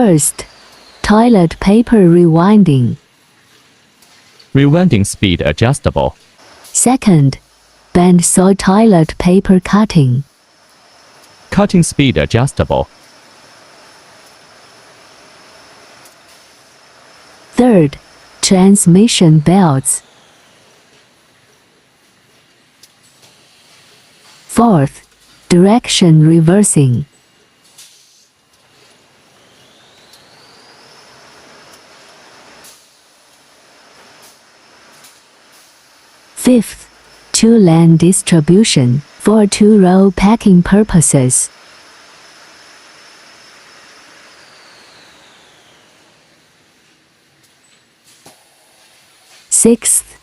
First, toilet paper rewinding. Rewinding speed adjustable. Second, bandsaw toilet paper cutting. Cutting speed adjustable. Third, transmission belts. Fourth, direction reversing. Fifth, two-lan distribution for two-row packing purposes. Sixth,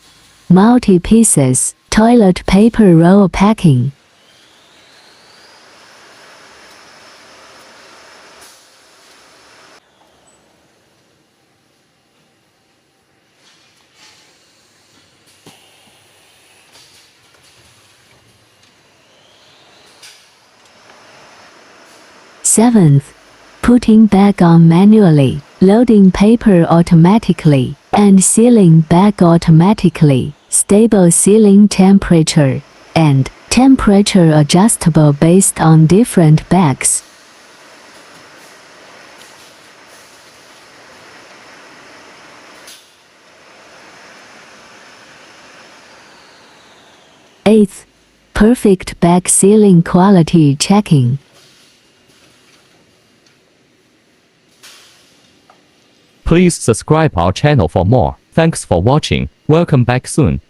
multi-pieces toilet paper roll packing. Seventh, putting bag on manually, loading paper automatically, and sealing bag automatically, stable sealing temperature, and temperature adjustable based on different bags. Eighth, perfect bag sealing quality checking. Please subscribe our channel for more. Thanks for watching. Welcome back soon.